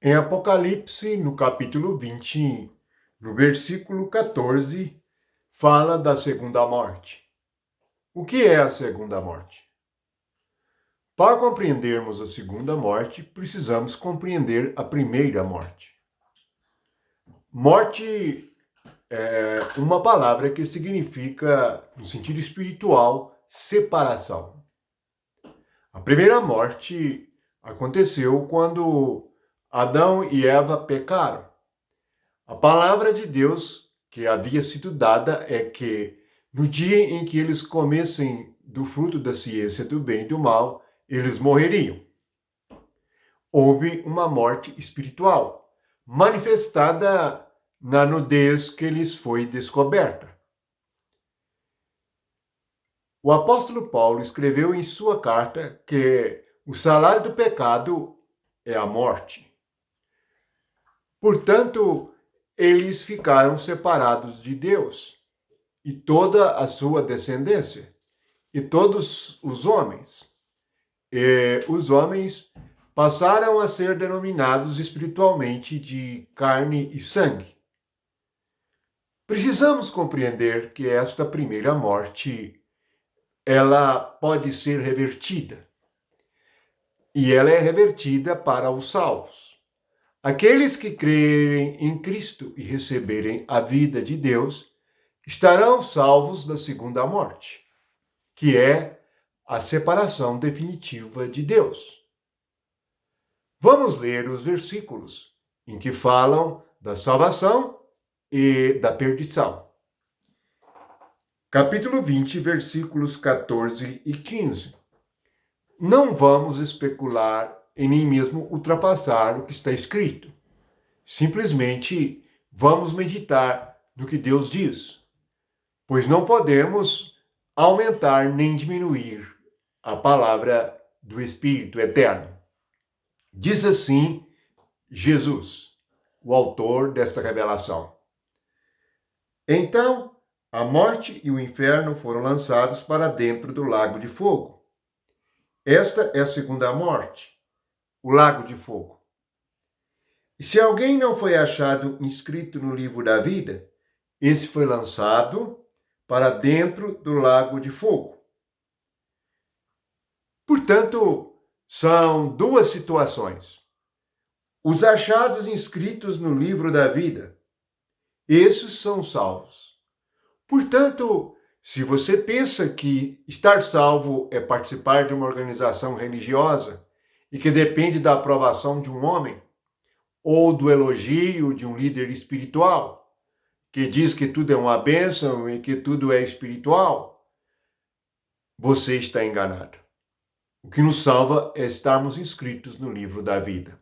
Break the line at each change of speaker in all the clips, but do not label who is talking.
Em Apocalipse, no capítulo 20, no versículo 14, fala da segunda morte. O que é a segunda morte? Para compreendermos a segunda morte, precisamos compreender a primeira morte. Morte é uma palavra que significa, no sentido espiritual, separação. A primeira morte aconteceu quando Adão e Eva pecaram. A palavra de Deus que havia sido dada é que no dia em que eles comessem do fruto da ciência do bem e do mal, eles morreriam. Houve uma morte espiritual, manifestada na nudez que lhes foi descoberta. O apóstolo Paulo escreveu em sua carta que o salário do pecado é a morte. Portanto, eles ficaram separados de Deus e toda a sua descendência, e todos os homens. Os homens passaram a ser denominados espiritualmente de carne e sangue. Precisamos compreender que esta primeira morte, ela pode ser revertida. E ela é revertida para os salvos. Aqueles que crerem em Cristo e receberem a vida de Deus estarão salvos da segunda morte, que é a separação definitiva de Deus. Vamos ler os versículos em que falam da salvação e da perdição. Capítulo 20, versículos 14 e 15. Não vamos especular e nem mesmo ultrapassar o que está escrito. Simplesmente vamos meditar no que Deus diz, pois não podemos aumentar nem diminuir a palavra do Espírito Eterno. Diz assim Jesus, o autor desta revelação. Então, a morte e o inferno foram lançados para dentro do lago de fogo. Esta é a segunda morte, o lago de fogo. E se alguém não foi achado inscrito no livro da vida, esse foi lançado para dentro do lago de fogo. Portanto, são duas situações. Os achados inscritos no livro da vida, esses são salvos. Portanto, se você pensa que estar salvo é participar de uma organização religiosa e que depende da aprovação de um homem, ou do elogio de um líder espiritual, que diz que tudo é uma bênção e que tudo é espiritual, você está enganado. O que nos salva é estarmos inscritos no livro da vida.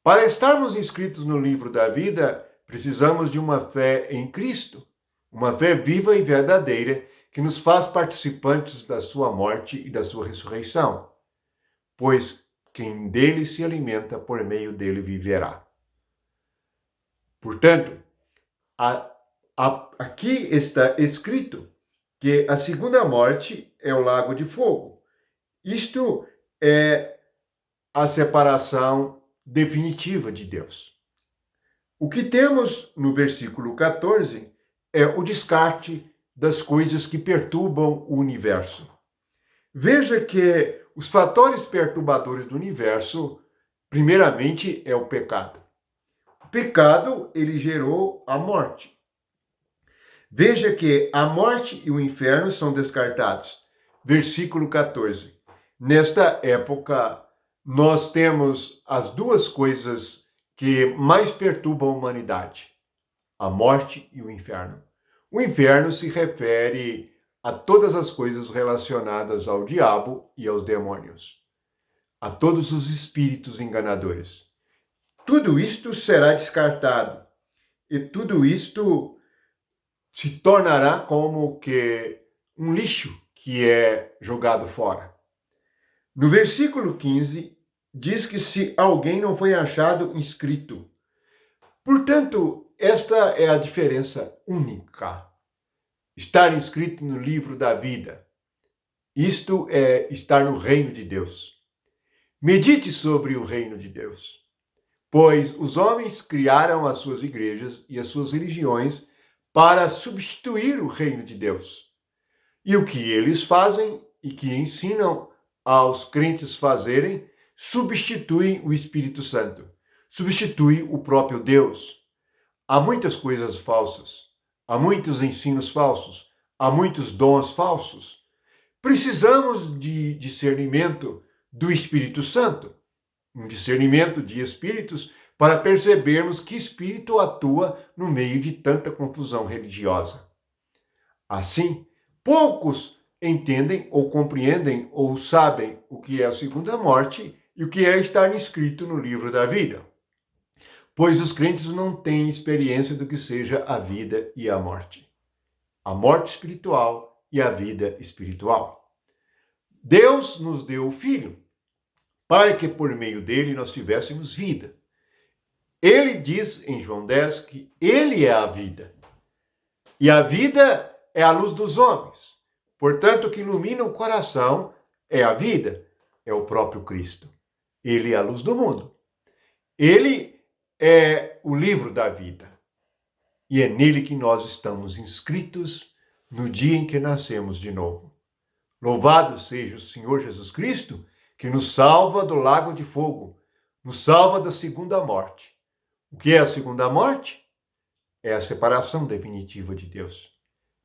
Para estarmos inscritos no livro da vida, precisamos de uma fé em Cristo, uma fé viva e verdadeira que nos faz participantes da sua morte e da sua ressurreição, pois quem dele se alimenta, por meio dele viverá. Portanto, aqui está escrito que a segunda morte é o lago de fogo. Isto é a separação definitiva de Deus. O que temos no versículo 14 é o descarte das coisas que perturbam o universo. Veja que os fatores perturbadores do universo, primeiramente, é o pecado. O pecado, ele gerou a morte. Veja que a morte e o inferno são descartados. Versículo 14. Nesta época, nós temos as duas coisas que mais perturbam a humanidade: a morte e o inferno. O inferno se refere a todas as coisas relacionadas ao diabo e aos demônios, a todos os espíritos enganadores. Tudo isto será descartado e tudo isto se tornará como que um lixo que é jogado fora. No versículo 15, diz que se alguém não foi achado inscrito. Portanto, esta é a diferença única. Estar inscrito no livro da vida. Isto é estar no reino de Deus. Medite sobre o reino de Deus. pois os homens criaram as suas igrejas e as suas religiões para substituir o reino de Deus. E o que eles fazem e que ensinam aos crentes fazerem, substituem o Espírito Santo, substitui o próprio Deus. Há muitas coisas falsas, há muitos ensinos falsos, há muitos dons falsos. Precisamos de discernimento do Espírito Santo, um discernimento de espíritos para percebermos que espírito atua no meio de tanta confusão religiosa. Assim, poucos entendem ou compreendem ou sabem o que é a segunda morte e o que é estar inscrito no livro da vida, pois os crentes não têm experiência do que seja a vida e a morte espiritual e a vida espiritual. Deus nos deu o Filho para que por meio dele nós tivéssemos vida. Ele diz em João 10 que ele é a vida. E a vida é a luz dos homens. Portanto, o que ilumina o coração é a vida, é o próprio Cristo. Ele é a luz do mundo. Ele é o livro da vida. E é nele que nós estamos inscritos no dia em que nascemos de novo. Louvado seja o Senhor Jesus Cristo, que nos salva do lago de fogo, nos salva da segunda morte. O que é a segunda morte? É a separação definitiva de Deus.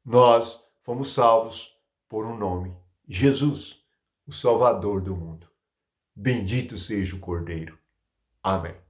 Nós fomos salvos por um nome, Jesus, o Salvador do mundo. Bendito seja o Cordeiro. Amém.